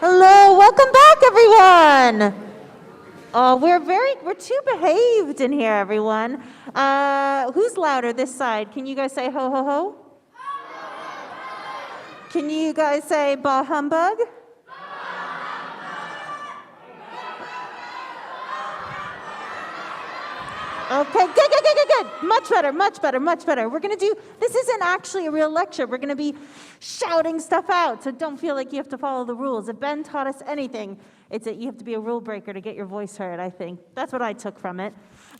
Hello, welcome back, everyone. Oh, we're too behaved in here, everyone. Who's louder this side? Can you guys say ho ho ho? Can you guys say bah humbug? Okay, good. Much better. This isn't actually a real lecture. We're going to be shouting stuff out, so don't feel like you have to follow the rules. If Ben taught us anything, it's that you have to be a rule breaker to get your voice heard, I think. That's what I took from it.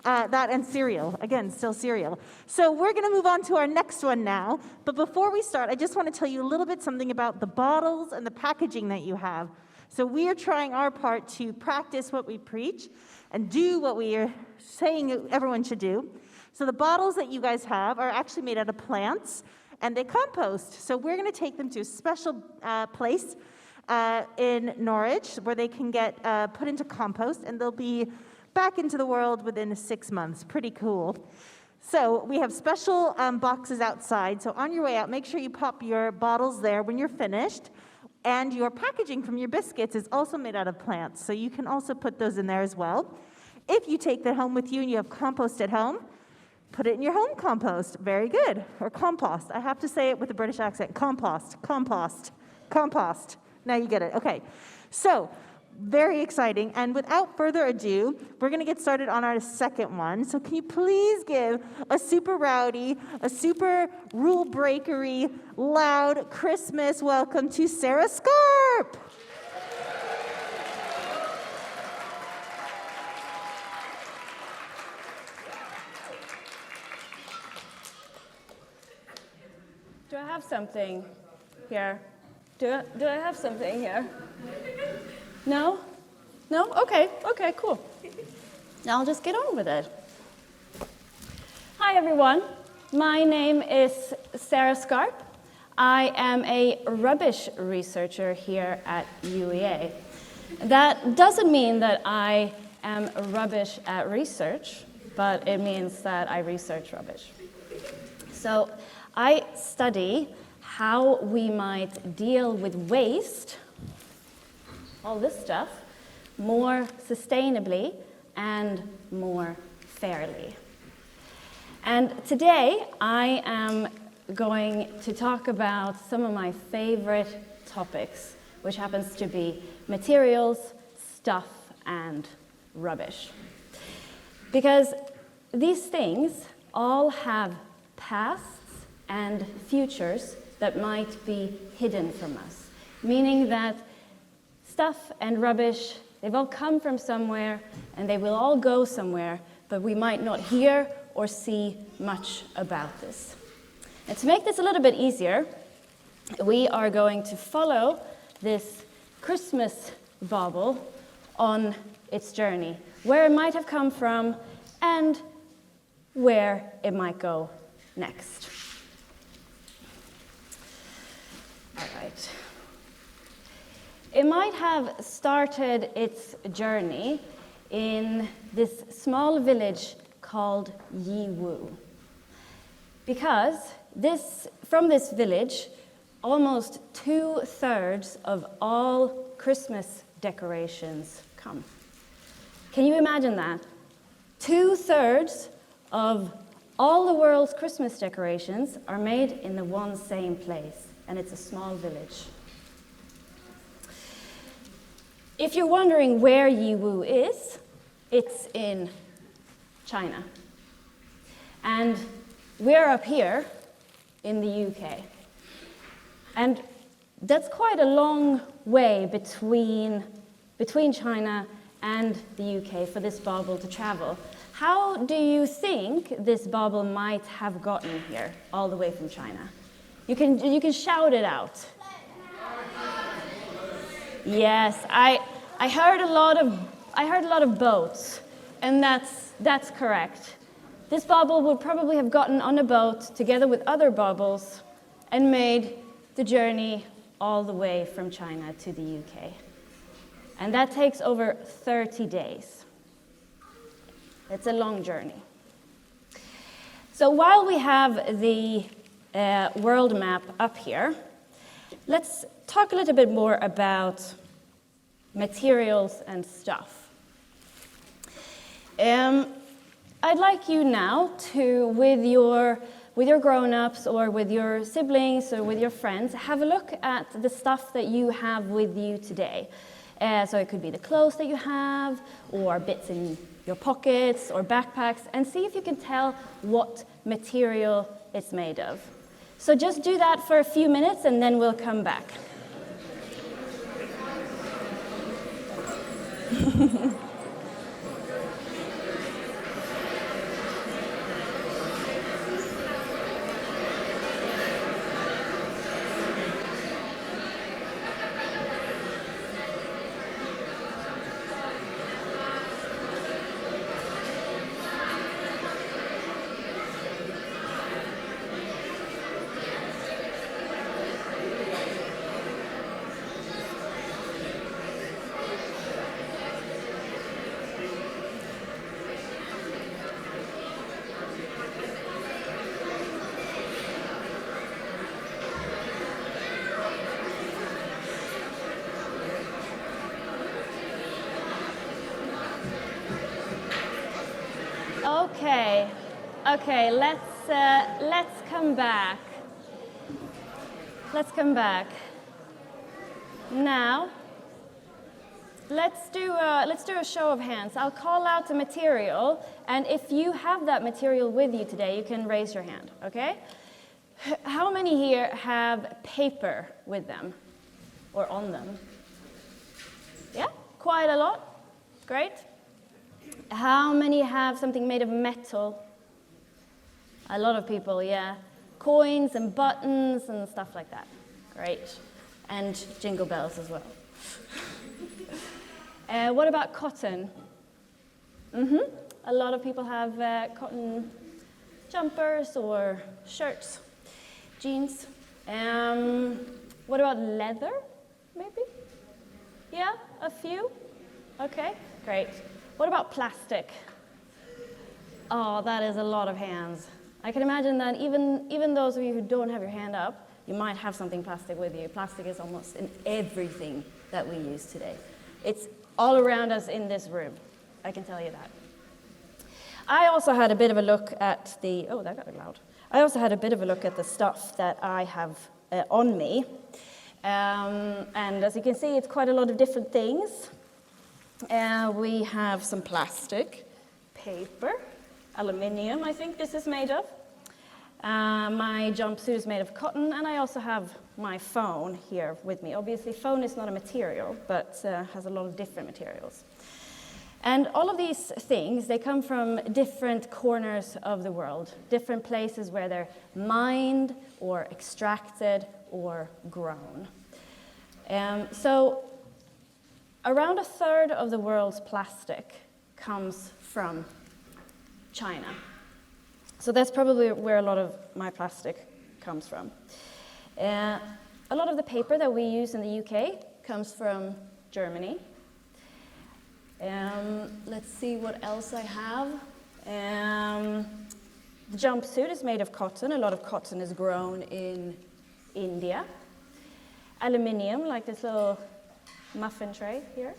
That and cereal. Again, still cereal. So we're going to move on to our next one now. But before we start, I just want to tell you a little bit something about the bottles and the packaging that you have. So we are trying our part to practice what we preach and do what we are saying everyone should do. So the bottles that you guys have are actually made out of plants, and they compost. So we're going to take them to a special place in Norwich where they can get put into compost, and they'll be back into the world within 6 months. Pretty cool. So we have special boxes outside. So on your way out, make sure you pop your bottles there when you're finished. And your packaging from your biscuits is also made out of plants, so you can also put those in there as well. If you take that home with you and you have compost at home, put it in your home compost. Very good. Or compost. I have to say it with a British accent. Compost. Now you get it. Okay. So, very exciting. And without further ado, we're going to get started on our second one. So can you please give a super rowdy, a super rule breakery, loud Christmas welcome to Sara Skarp. Do I have something here? Do I have something here? No? No? Okay, cool. Now I'll just get on with it. Hi, everyone. My name is Sara Skarp. I am a rubbish researcher here at UEA. That doesn't mean that I am rubbish at research, but it means that I research rubbish. So I study how we might deal with waste, all this stuff, more sustainably and more fairly. And today I am going to talk about some of my favorite topics, which happens to be materials, stuff, and rubbish. Because these things all have pasts and futures that might be hidden from us, meaning that stuff and rubbish, they've all come from somewhere and they will all go somewhere, but we might not hear or see much about this. And to make this a little bit easier, we are going to follow this Christmas bauble on its journey, where it might have come from and where it might go next. All right. It might have started its journey in this small village called UEA. Because from this village, almost 2/3 of all Christmas decorations come. Can you imagine that? 2/3 of all the world's Christmas decorations are made in the one same place, and it's a small village. If you're wondering where Yiwu is, it's in China. And we're up here in the UK. And that's quite a long way between China and the UK for this bauble to travel. How do you think this bauble might have gotten here, all the way from China? You can shout it out. Yes, I heard a lot of boats, and that's correct. This bauble would probably have gotten on a boat together with other baubles and made the journey all the way from China to the UK. And that takes over 30 days. It's a long journey. So while we have the world map up here, let's talk a little bit more about materials and stuff. I'd like you now to, with your grown-ups or with your siblings or with your friends, have a look at the stuff that you have with you today. So it could be the clothes that you have, or bits in your pockets or backpacks, and see if you can tell what material it's made of. So just do that for a few minutes and then we'll come back. Okay, let's come back. Let's come back. Now, let's do a show of hands. I'll call out the material, and if you have that material with you today, you can raise your hand, okay? How many here have paper with them or on them? Yeah, quite a lot. Great. How many have something made of metal? A lot of people, yeah. Coins and buttons and stuff like that. Great. And jingle bells as well. What about cotton? A lot of people have cotton jumpers or shirts, jeans. What about leather, maybe? Yeah, a few? Okay, great. What about plastic? Oh, that is a lot of hands. I can imagine that even those of you who don't have your hand up, you might have something plastic with you. Plastic is almost in everything that we use today. It's all around us in this room. I can tell you that. I also had a bit of a look at the, oh, that got loud. I also had a bit of a look at the stuff that I have on me. And as you can see, it's quite a lot of different things. We have some plastic, paper, aluminium, I think this is made of. My jumpsuit is made of cotton, and I also have my phone here with me. Obviously, phone is not a material, but has a lot of different materials. And all of these things, they come from different corners of the world, different places where they're mined or extracted or grown. So around a third of the world's plastic comes from China. So that's probably where a lot of my plastic comes from. A lot of the paper that we use in the UK comes from Germany. Let's see what else I have. The jumpsuit is made of cotton. A lot of cotton is grown in India. Aluminium, like this little muffin tray here.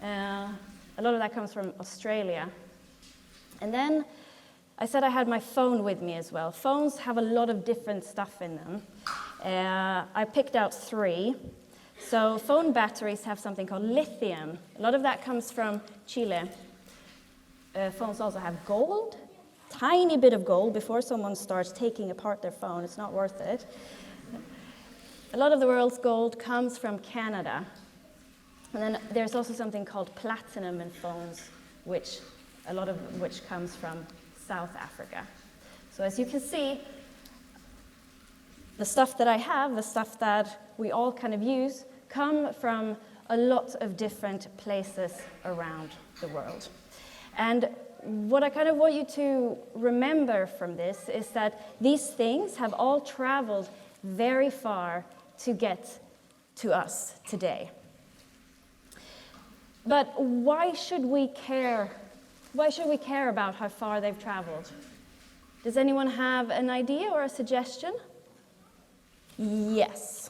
A lot of that comes from Australia. And then I said I had my phone with me as well. Phones have a lot of different stuff in them. I picked out 3. So phone batteries have something called lithium. A lot of that comes from Chile. Phones also have gold, tiny bit of gold before someone starts taking apart their phone. It's not worth it. A lot of the world's gold comes from Canada. And then there's also something called platinum in phones, a lot of which comes from South Africa. So as you can see, the stuff that I have, the stuff that we all kind of use, come from a lot of different places around the world. And what I kind of want you to remember from this is that these things have all traveled very far to get to us today. But why should we care? Why should we care about how far they've traveled? Does anyone have an idea or a suggestion? Yes.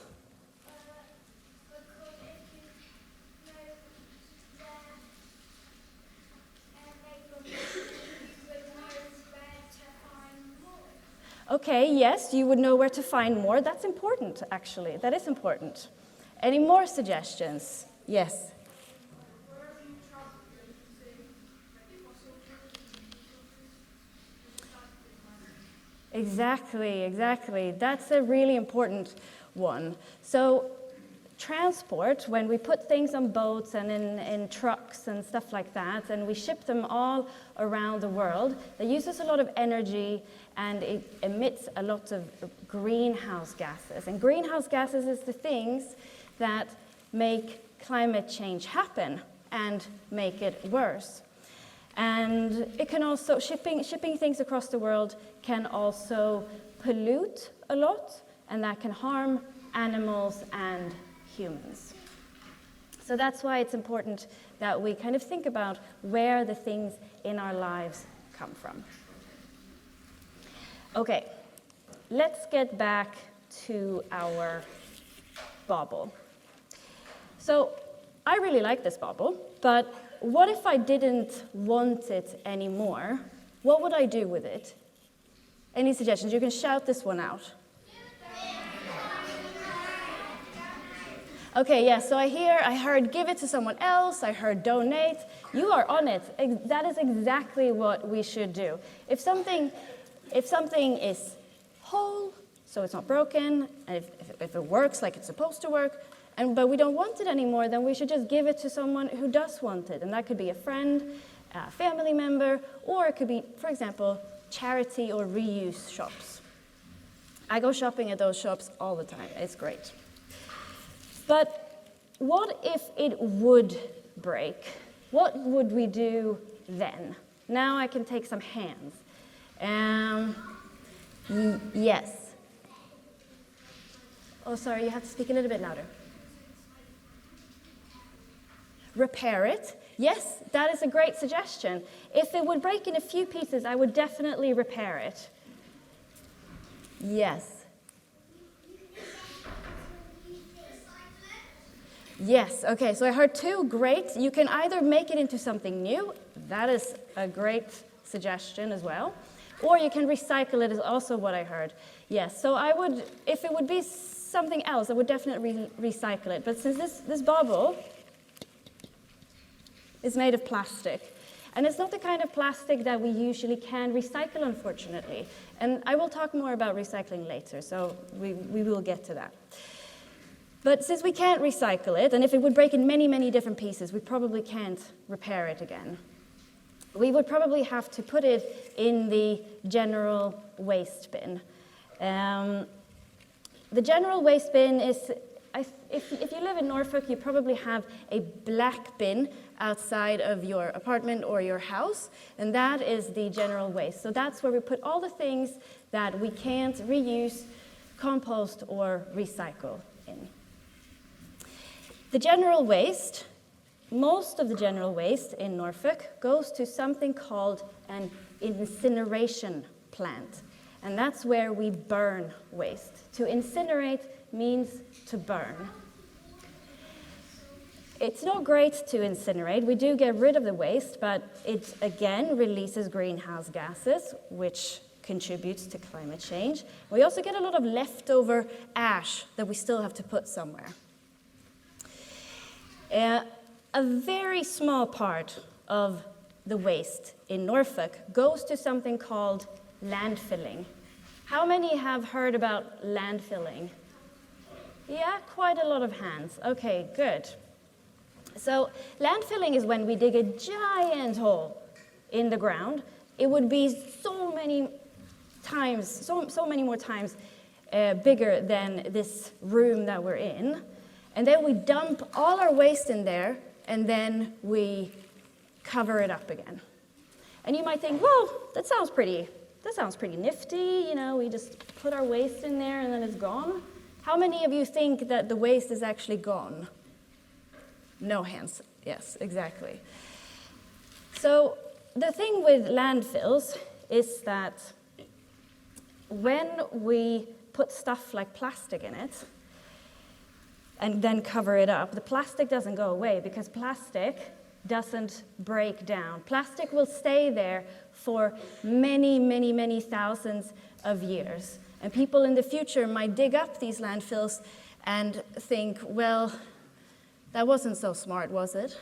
Okay, yes, you would know where to find more. That's important, actually. That is important. Any more suggestions? Yes. Exactly. That's a really important one. So transport, when we put things on boats and in trucks and stuff like that, and we ship them all around the world, that uses a lot of energy and it emits a lot of greenhouse gases. And greenhouse gases is the things that make climate change happen and make it worse. And it can also, shipping things across the world can also pollute a lot, and that can harm animals and humans. So that's why it's important that we kind of think about where the things in our lives come from. Okay, let's get back to our bauble. So I really like this bauble, but what if I didn't want it anymore? What would I do with it? Any suggestions? You can shout this one out. Okay, yeah, so I heard give it to someone else, I heard donate. You are on it. That is exactly what we should do. If something is whole, so it's not broken, and if it works like it's supposed to work, but we don't want it anymore, then we should just give it to someone who does want it. And that could be a friend, a family member, or it could be, for example, charity or reuse shops. I go shopping at those shops all the time. It's great. But what if it would break? What would we do then? Now I can take some hands. Yes. Oh, sorry, you have to speak a little bit louder. Repair it. Yes, that is a great suggestion. If it would break in a few pieces, I would definitely repair it. Yes. Yes, okay, so I heard two great. You can either make it into something new. That is a great suggestion as well. Or you can recycle it is also what I heard. Yes, so I would, if it would be something else, I would definitely recycle it. But since this bauble is made of plastic, and it's not the kind of plastic that we usually can recycle, unfortunately. And I will talk more about recycling later, so we will get to that. But since we can't recycle it, and if it would break in many, many different pieces, we probably can't repair it again. We would probably have to put it in the general waste bin. The general waste bin is, if you live in Norfolk, you probably have a black bin outside of your apartment or your house, and that is the general waste. So that's where we put all the things that we can't reuse, compost, or recycle in. The general waste, most of the general waste in Norfolk goes to something called an incineration plant. And that's where we burn waste. To incinerate means to burn. It's not great to incinerate. We do get rid of the waste, but it again releases greenhouse gases, which contributes to climate change. We also get a lot of leftover ash that we still have to put somewhere. A very small part of the waste in Norfolk goes to something called landfilling. How many have heard about landfilling? Yeah, quite a lot of hands. Okay, good. So landfilling is when we dig a giant hole in the ground. It would be so many more times bigger than this room that we're in. And then we dump all our waste in there, and then we cover it up again. And you might think, well, that sounds pretty nifty. You know, we just put our waste in there and then it's gone. How many of you think that the waste is actually gone? No hands. Yes, exactly. So the thing with landfills is that when we put stuff like plastic in it and then cover it up, the plastic doesn't go away because plastic doesn't break down. Plastic will stay there for many, many, many thousands of years. And people in the future might dig up these landfills and think, well, that wasn't so smart, was it?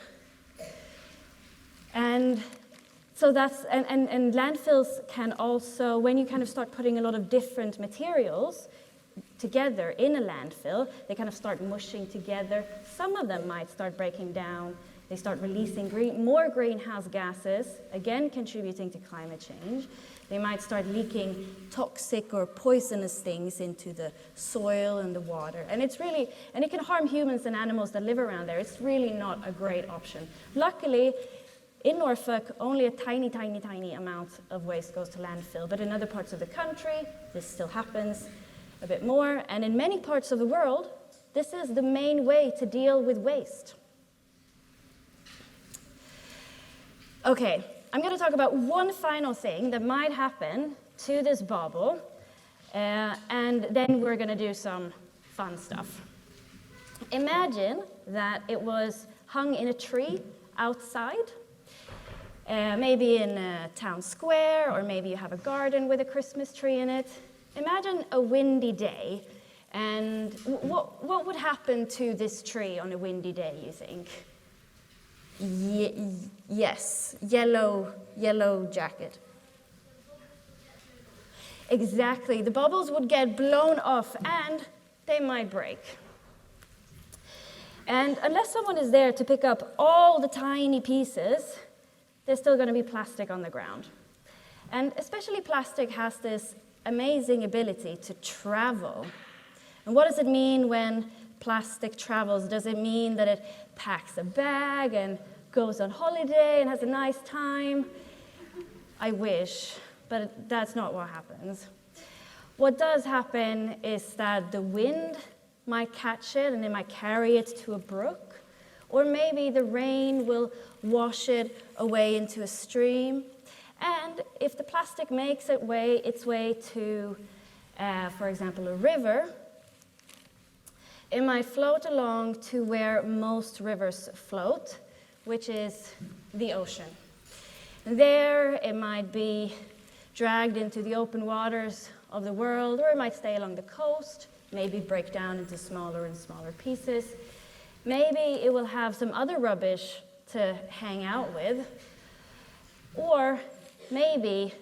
And so and landfills can also, when you kind of start putting a lot of different materials together in a landfill, they kind of start mushing together. Some of them might start breaking down. They start releasing more greenhouse gases, again contributing to climate change. They might start leaking toxic or poisonous things into the soil and the water. And it can harm humans and animals that live around there. It's really not a great option. Luckily, in Norfolk, only a tiny, tiny, tiny amount of waste goes to landfill. But in other parts of the country, this still happens a bit more. And in many parts of the world, this is the main way to deal with waste. Okay, I'm going to talk about one final thing that might happen to this bauble, and then we're going to do some fun stuff. Imagine that it was hung in a tree outside, maybe in a town square, or maybe you have a garden with a Christmas tree in it. Imagine a windy day, and what would happen to this tree on a windy day, you think? Yes, yellow jacket. Exactly, the bubbles would get blown off and they might break. And unless someone is there to pick up all the tiny pieces, there's still going to be plastic on the ground. And especially plastic has this amazing ability to travel. And what does it mean when plastic travels? Does it mean that it packs a bag and goes on holiday and has a nice time? I wish, but that's not what happens. What does happen is that the wind might catch it and it might carry it to a brook, or maybe the rain will wash it away into a stream. And if the plastic makes its way to, for example, a river, it might float along to where most rivers float, which is the ocean. There, it might be dragged into the open waters of the world, or it might stay along the coast, maybe break down into smaller and smaller pieces. Maybe it will have some other rubbish to hang out with, or maybe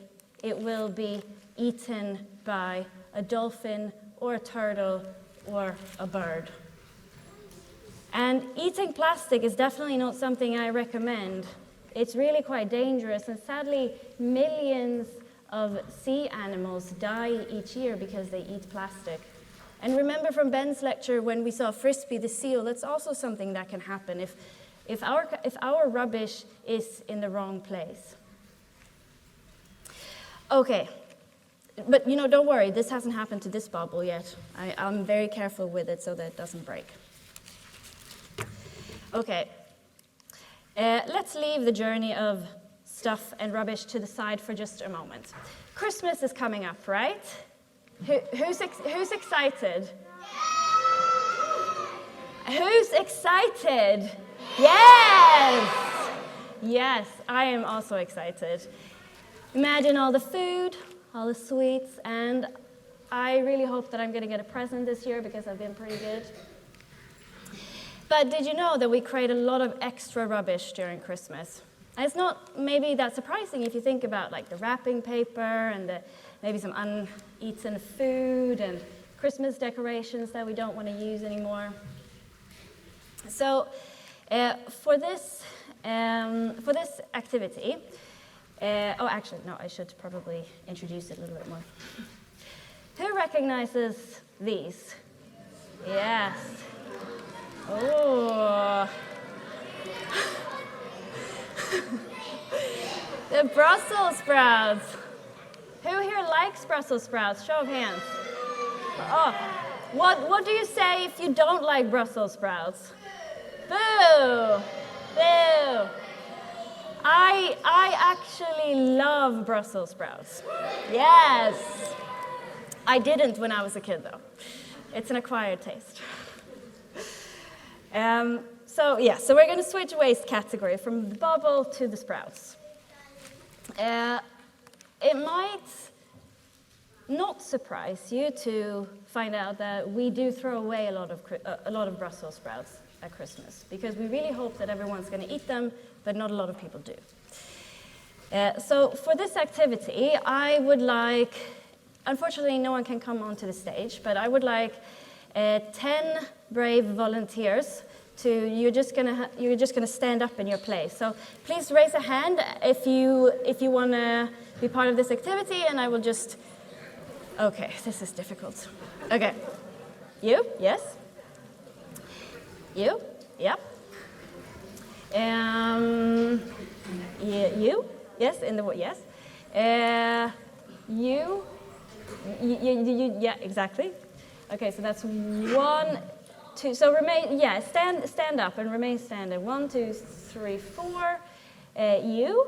it will be eaten by a dolphin or a turtle or a bird. And eating plastic is definitely not something I recommend. It's really quite dangerous, and sadly, millions of sea animals die each year because they eat plastic. And remember from Ben's lecture when we saw Frisbee the seal, that's also something that can happen if our rubbish is in the wrong place. Okay, but don't worry, this hasn't happened to this bauble yet. I'm very careful with it so that it doesn't break. Okay, let's leave the journey of stuff and rubbish to the side for just a moment. Christmas is coming up, right? Who's excited? Who's excited? Yes! Yes, I am also excited. Imagine all the food, all the sweets, and I really hope that I'm going to get a present this year because I've been pretty good. But did you know that we create a lot of extra rubbish during Christmas? And it's not maybe that surprising if you think about like the wrapping paper and maybe some uneaten food and Christmas decorations that we don't want to use anymore. So for this activity, actually, no, I should probably introduce it a little bit more. Who recognizes these? Yes. Oh. The Brussels sprouts. Who here likes Brussels sprouts? Show of hands. Oh, what do you say if you don't like Brussels sprouts? Boo! Boo! I actually love Brussels sprouts. Yes! I didn't when I was a kid, though. It's an acquired taste. So we're going to switch waste category from the bubble to the sprouts. It might not surprise you to find out that we do throw away a lot of Brussels sprouts at Christmas, because we really hope that everyone's going to eat them, but not a lot of people do. So for this activity, I would like, unfortunately no one can come onto the stage, but I would like 10 brave volunteers you're just gonna stand up in your place. So please raise a hand if you want to be part of this activity, and I will just. Okay, this is difficult. Okay, you, yes. You, yep. Yeah, you, yes, yes. You, yeah, exactly. Okay, so that's 1, 2. So remain, yeah, stand up and remain standing. 1, 2, 3, 4. You.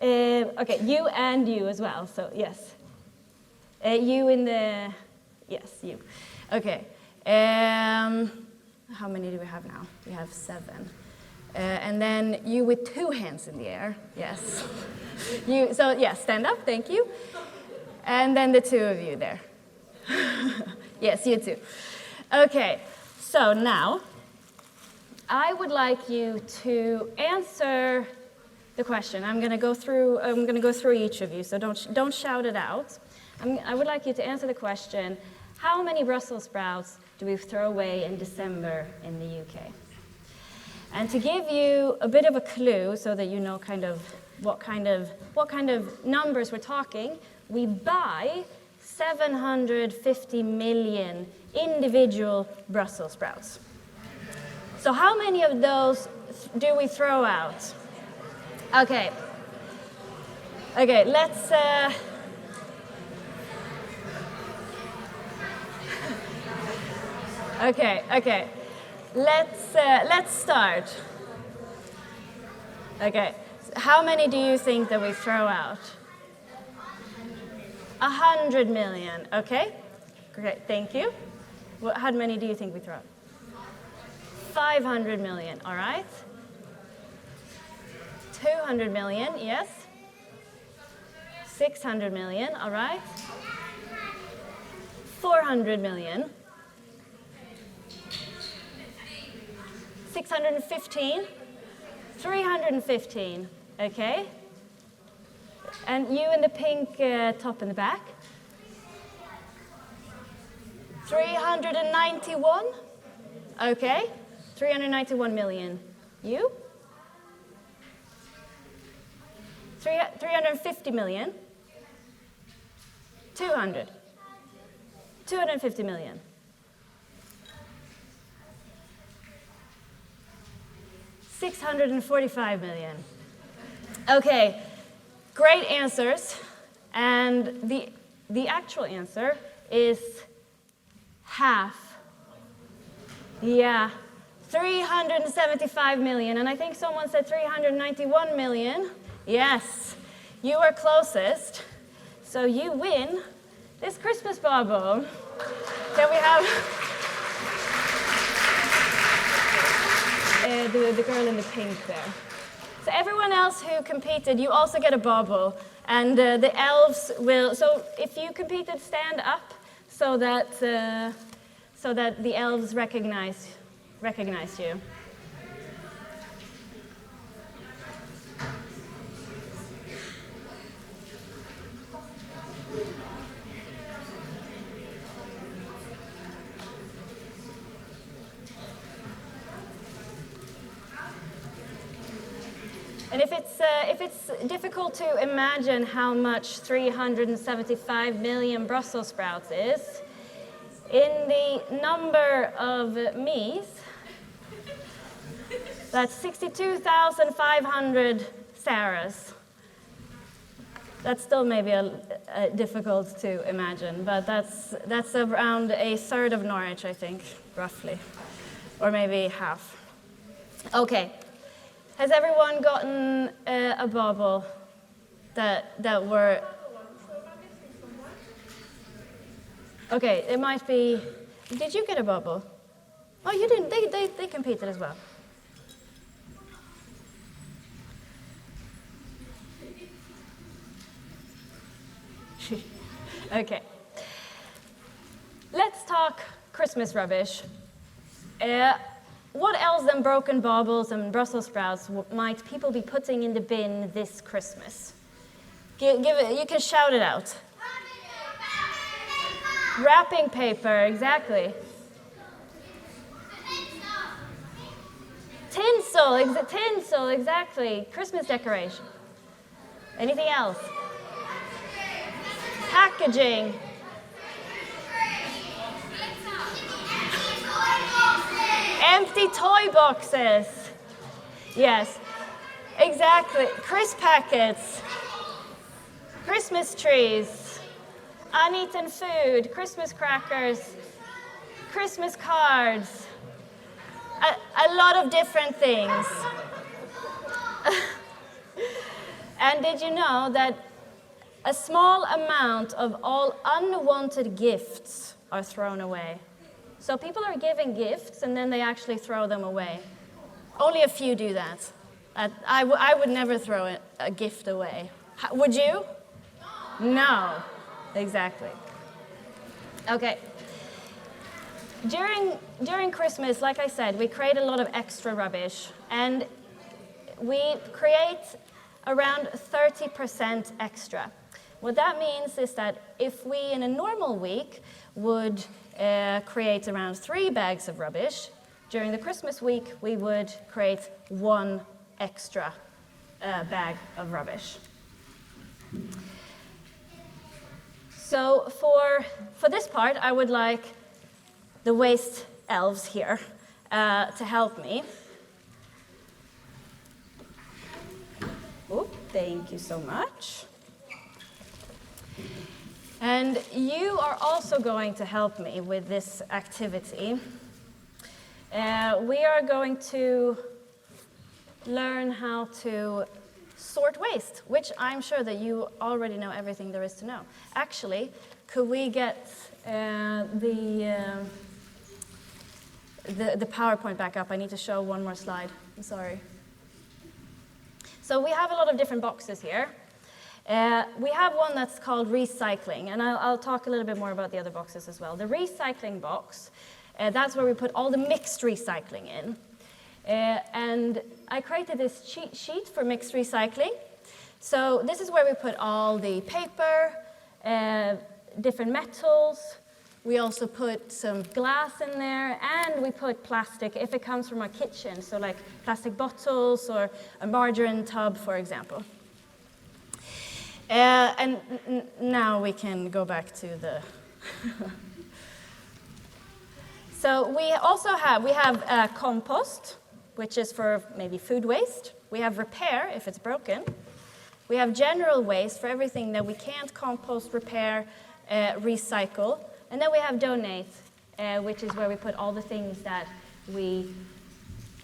Okay, you and you as well. So yes. You in the, yes, you. Okay. How many do we have now? We have 7. And then you with 2 hands in the air. Yes. You. So yeah, stand up. Thank you. And then the 2 of you there. Yes, you too. Okay. So now, I would like you to answer the question. I'm going to go through each of you. So don't shout it out. I would like you to answer the question: how many Brussels sprouts do we throw away in December in the UK? And to give you a bit of a clue, so that you know kind of what kind of numbers we're talking, we buy 750 million individual Brussels sprouts. So how many of those do we throw out? Okay. Okay, let's. Okay. Let's start. Okay. How many do you think that we throw out? 100 million. Okay. Great. Thank you. How many do you think we throw out? 500 million. All right. 200 million. Yes. 600 million. All right. 400 million. 615, 315, okay? And you in the pink top in the back? 391, okay? 391 million. You? 350 million. 250 million. 645 million. Okay, great answers. And the actual answer is half. Yeah, 375 million. And I think someone said 391 million. Yes, you were closest. So you win this Christmas bauble. Can we have the girl in the pink there? So everyone else who competed, you also get a bauble. And the elves will, so if you competed, stand up so that the elves recognize you. And if it's difficult to imagine how much 375 million Brussels sprouts is, in the number of me's, that's 62,500 Saras. That's still maybe difficult to imagine, but that's around a third of Norwich, I think, roughly, or maybe half. Okay. Has everyone gotten a bauble that were? Okay, it might be. Did you get a bauble? Oh, you didn't. They competed as well. Okay. Let's talk Christmas rubbish. What else than broken baubles and Brussels sprouts might people be putting in the bin this Christmas? Give it, you can shout it out. Wrapping paper, exactly. Tinsel, exactly. Christmas decoration. Anything else? Packaging. Empty toy boxes. Yes, exactly. Crisp packets. Christmas trees. Uneaten food. Christmas crackers. Christmas cards. A lot of different things. And did you know that a small amount of all unwanted gifts are thrown away? So people are giving gifts and then they actually throw them away. Only a few do that. I would never throw a gift away. Would you? No. Exactly. Okay. During Christmas, like I said, we create a lot of extra rubbish, and we create around 30% extra. What that means is that if we, in a normal week, would create around 3 bags of rubbish, during the Christmas week, we would create 1 extra bag of rubbish. So for this part, I would like the waste elves here to help me. Oh, thank you so much. And you are also going to help me with this activity. We are going to learn how to sort waste, which I'm sure that you already know everything there is to know. Actually, could we get the PowerPoint back up? I need to show one more slide. I'm sorry. So we have a lot of different boxes here. We have one that's called recycling, and I'll talk a little bit more about the other boxes as well. The recycling box, that's where we put all the mixed recycling in. And I created this cheat sheet for mixed recycling. So this is where we put all the paper, different metals. We also put some glass in there, and we put plastic if it comes from our kitchen, so like plastic bottles or a margarine tub, for example. And now we can go back to the... So we also have compost, which is for maybe food waste. We have repair, if it's broken. We have general waste for everything that we can't compost, repair, recycle. And then we have donate, which is where we put all the things that we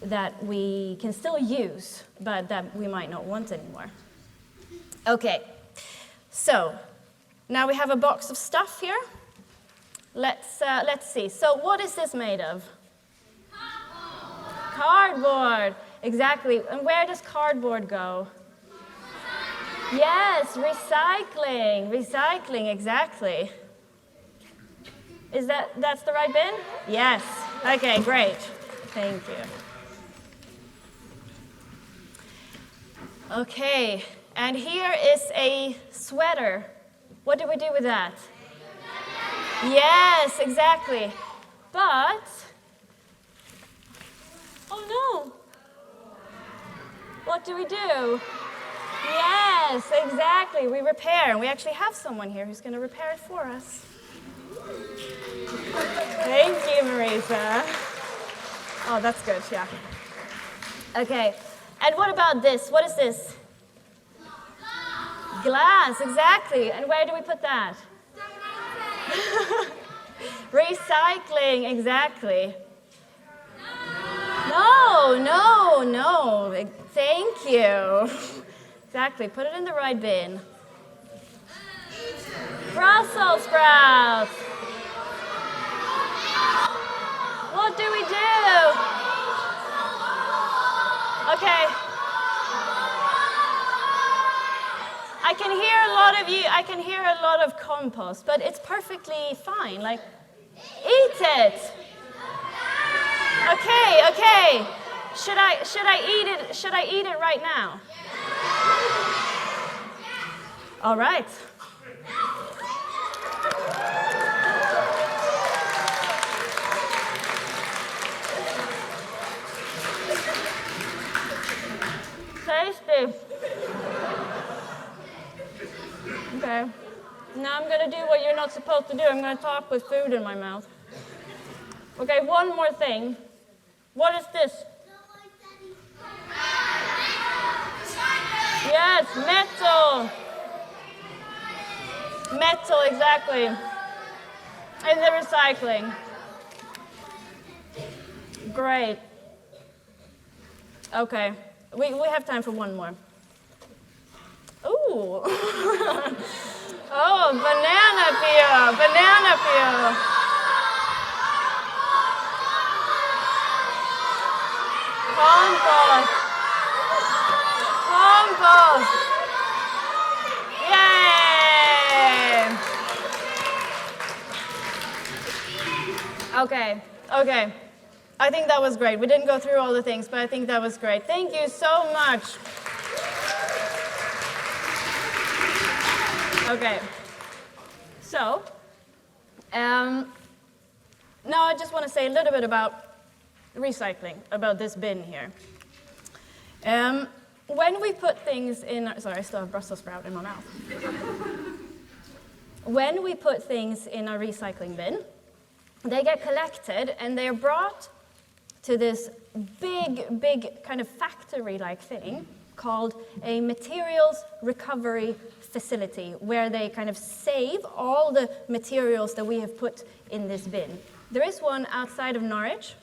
can still use, but that we might not want anymore. Okay, so now we have a box of stuff here. Let's see. So what is this made of? Cardboard, exactly. And where does cardboard go? Yes, recycling, exactly. That's the right bin? Yes. Okay, great. Thank you. Okay, and here is a sweater. What do we do with that? Yes, exactly. But, oh no. What do we do? Yes, exactly. We repair, and we actually have someone here who's going to repair it for us. Thank you, Marisa. Oh, that's good, yeah. Okay, and what about this? What is this? Glass, exactly. And where do we put that? Recycling, exactly. No. Thank you. Exactly, put it in the right bin. Brussels sprouts. What do we do? Okay. I can hear a lot of you, I can hear a lot of compost, but it's perfectly fine. Like, eat it. Okay. Should I eat it? Should I eat it right now? All right. Tasty. Okay. Now I'm going to do what you're not supposed to do. I'm going to talk with food in my mouth. Okay, one more thing. What is this? Yes, metal. Metal, exactly. In the recycling. Great. Okay, we have time for one more. Ooh. Oh, banana peel, banana peel. Compost. Compost. Yay. Okay. I think that was great. We didn't go through all the things, but I think that was great. Thank you so much. Okay. So, now I just want to say a little bit about recycling, about this bin here. When we put things in, sorry, I still have Brussels sprout in my mouth. When we put things in our recycling bin, they get collected and they're brought to this big kind of factory-like thing called a materials recovery facility, where they kind of save all the materials that we have put in this bin. There is one outside of Norwich.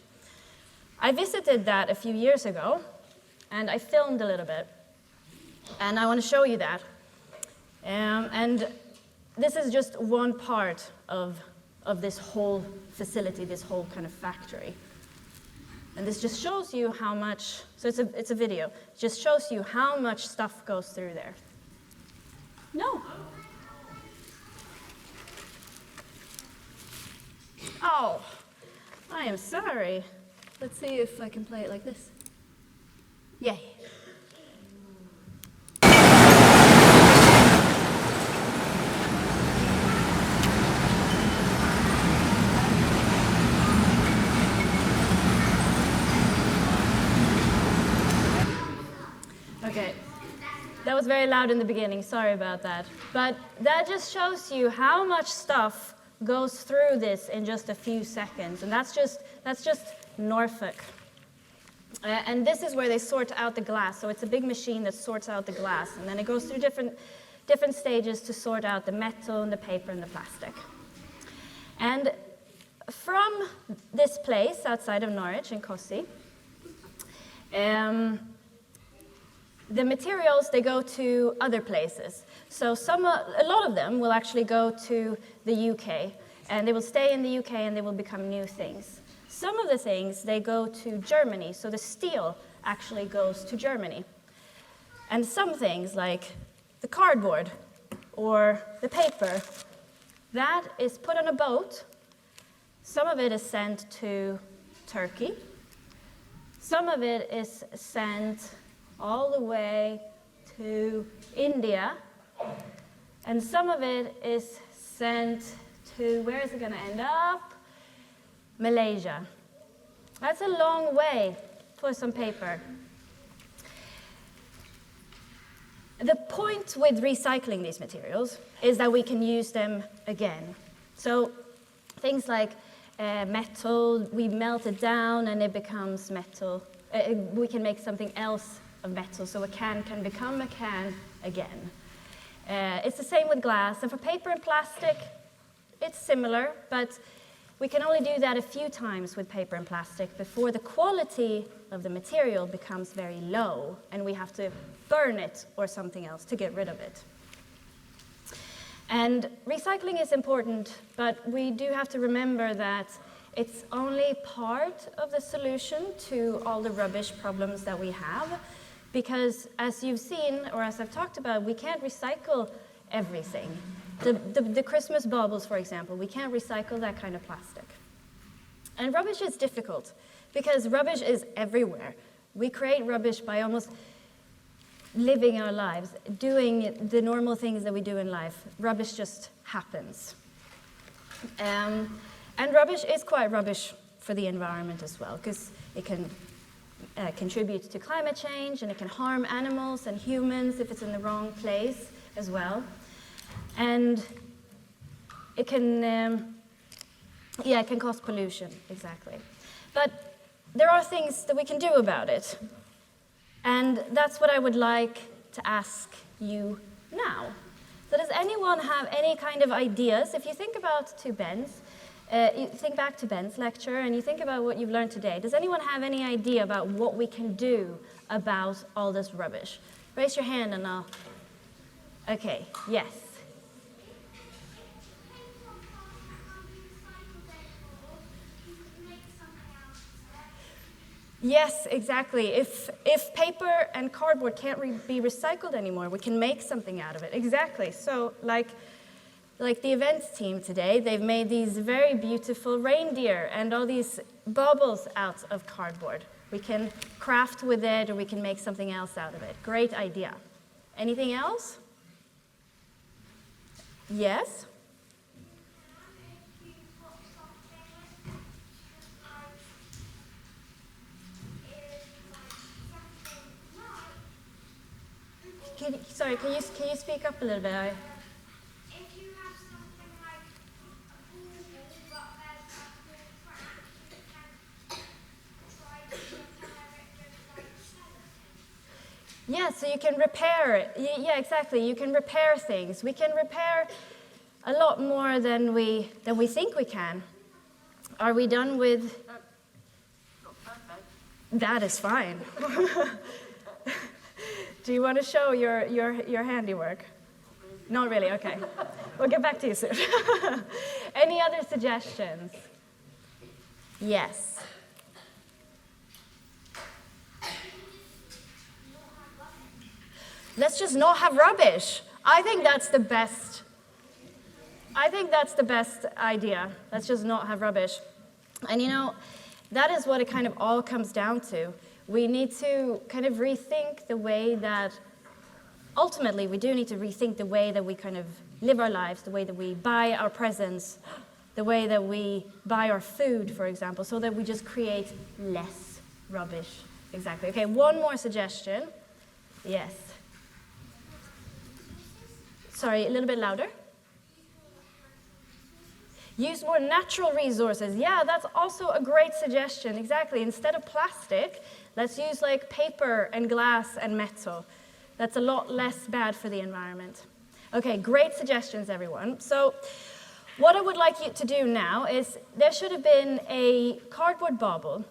I visited that a few years ago, and I filmed a little bit, and I want to show you that. And this is just one part of this whole facility, this whole kind of factory. And this just shows you how much, so it's a video, it just shows you how much stuff goes through there. No. Oh, I am sorry. Let's see if I can play it like this. Yay. Okay, that was very loud in the beginning, sorry about that. But that just shows you how much stuff goes through this in just a few seconds, and that's just Norfolk. And this is where they sort out the glass, so it's a big machine that sorts out the glass, and then it goes through different stages to sort out the metal and the paper and the plastic. And from this place outside of Norwich in Kossi, the materials, they go to other places. So a lot of them will actually go to the UK, and they will stay in the UK and they will become new things. Some of the things, they go to Germany, so the steel actually goes to Germany. And some things, like the cardboard or the paper, that is put on a boat. Some of it is sent to Turkey. Some of it is sent all the way to India, and some of it is sent to, where is it going to end up? Malaysia. That's a long way for some paper. The point with recycling these materials is that we can use them again. So things like metal, we melt it down and it becomes metal. We can make something else of metal, so a can become a can again. It's the same with glass, and for paper and plastic, it's similar, but we can only do that a few times with paper and plastic before the quality of the material becomes very low, and we have to burn it or something else to get rid of it. And recycling is important, but we do have to remember that it's only part of the solution to all the rubbish problems that we have. because as you've seen, or as I've talked about, we can't recycle everything. The Christmas baubles, for example, we can't recycle that kind of plastic. And rubbish is difficult, because rubbish is everywhere. We create rubbish by almost living our lives, doing the normal things that we do in life. Rubbish just happens. And rubbish is quite rubbish for the environment as well, because it can contribute to climate change, and it can harm animals and humans if it's in the wrong place as well. And it can, it can cause pollution, exactly. But there are things that we can do about it. And that's what I would like to ask you now. So does anyone have any kind of ideas? If you think about you think back to Ben's lecture and you think about what you've learned today, does anyone have any idea about what we can do about all this rubbish? Raise your hand and I'll... Okay, yes. Yes, exactly. If paper and cardboard can't be recycled anymore, we can make something out of it. Exactly. So like the events team today, they've made these very beautiful reindeer and all these baubles out of cardboard. We can craft with it, or we can make something else out of it. Great idea. Anything else? Yes? Can you speak up a little bit? If you have something like a bauble, but there's a small crack, you can try to repair it just like cellotape. Yeah, so you can repair it. Yeah, exactly. You can repair things. We can repair a lot more than we think we can. Are we done with? That is fine. Do you want to show your handiwork? Not really, okay. We'll get back to you soon. Any other suggestions? Yes. Let's just not have rubbish. I think that's the best idea. Let's just not have rubbish. And you know, that is what it kind of all comes down to. We need to kind of rethink the way that, ultimately, we do need to rethink the way that we kind of live our lives, the way that we buy our presents, the way that we buy our food, for example, so that we just create less rubbish. Exactly. Okay, one more suggestion. Yes. Sorry, a little bit louder. Use more natural resources. Yeah, that's also a great suggestion. Exactly. Instead of plastic, let's use like paper and glass and metal. That's a lot less bad for the environment. Okay, great suggestions, everyone. So what I would like you to do now is, there should have been a cardboard bauble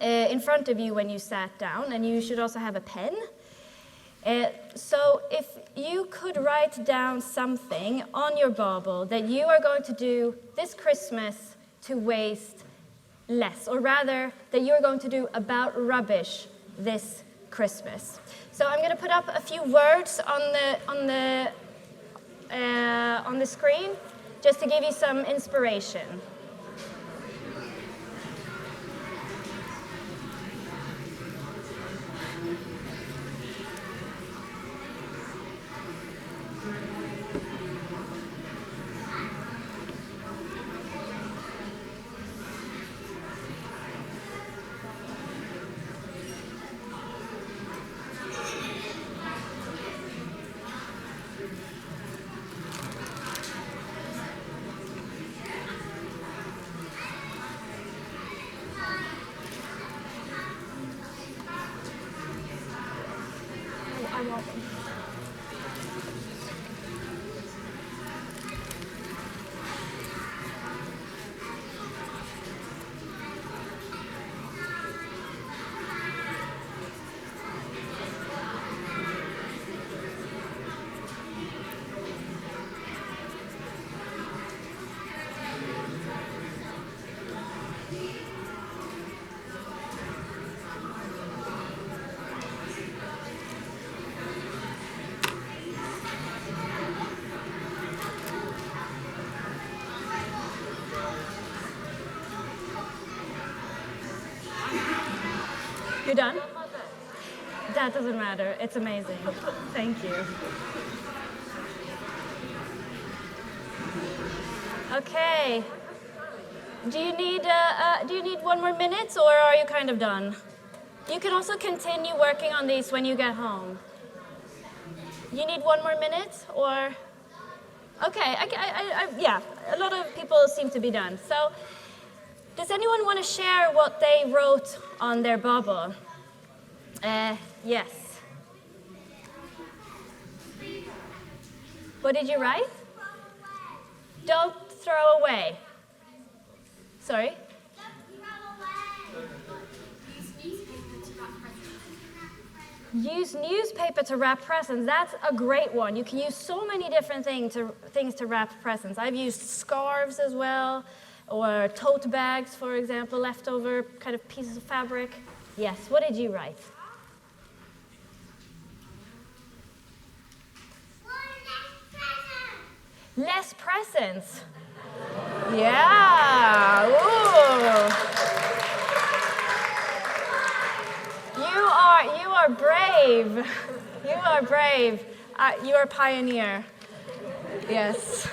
in front of you when you sat down, and you should also have a pen. So if you could write down something on your bauble that you are going to do this Christmas to waste less, or rather that you're going to do about rubbish this Christmas. So I'm going to put up a few words on the screen just to give you some inspiration. You're done? That doesn't matter. It's amazing. Thank you. Okay. Do you need one more minute, or are you kind of done? You can also continue working on these when you get home. You need one more minute, or? Okay, yeah, a lot of people seem to be done. So, does anyone want to share what they wrote on their bauble? Yes. What did you write? Don't throw away. Sorry? Use newspaper to wrap presents. That's a great one. You can use so many different things to wrap presents. I've used scarves as well, or tote bags, for example, leftover kind of pieces of fabric. Yes, what did you write? Less presents. Yeah. Ooh. You are brave. You are brave. You are a pioneer. Yes.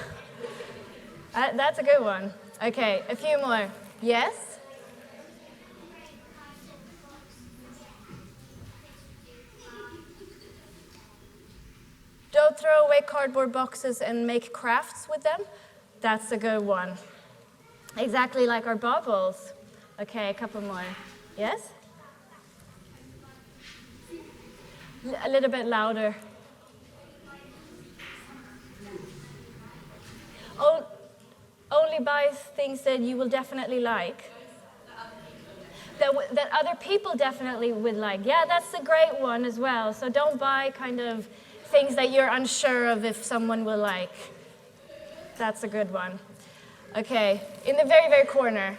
That's a good one. Okay, a few more. Yes? Don't throw away cardboard boxes and make crafts with them. That's a good one. Exactly like our baubles. Okay, a couple more. Yes? A little bit louder. Only buy things that you will definitely like. That other people definitely would like. Yeah, that's a great one as well. So don't buy kind of things that you're unsure of if someone will like. That's a good one. Okay, in the very, very corner.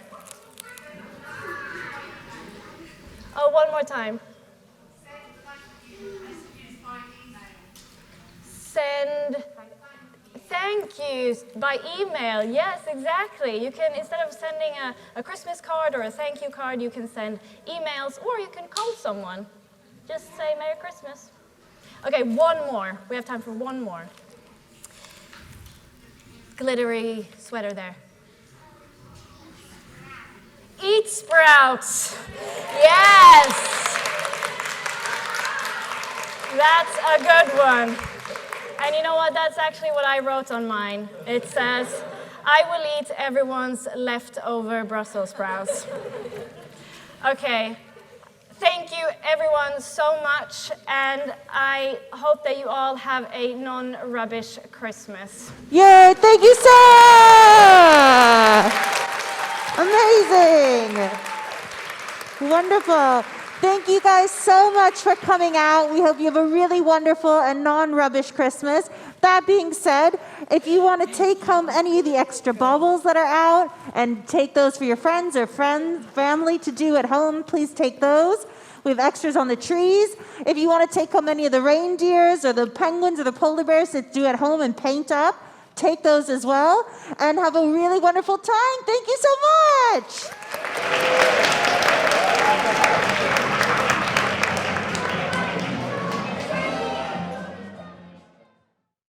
Oh, one more time. Send thank yous by email. Yes, exactly. You can, instead of sending a Christmas card or a thank you card, you can send emails, or you can call someone. Just say Merry Christmas. Okay, one more. We have time for one more. Glittery sweater there. Eat sprouts. Yes. That's a good one. And you know what? That's actually what I wrote on mine. It says, I will eat everyone's leftover Brussels sprouts. Okay. Thank you, everyone, so much. And I hope that you all have a non-rubbish Christmas. Yay, thank you, Sara! Amazing. Wonderful. Thank you guys so much for coming out. We hope you have a really wonderful and non-rubbish Christmas. That being said, if you want to take home any of the extra baubles that are out and take those for your friends or family to do at home, please take those. We have extras on the trees. If you want to take home any of the reindeers or the penguins or the polar bears to do at home and paint up, take those as well. And have a really wonderful time. Thank you so much.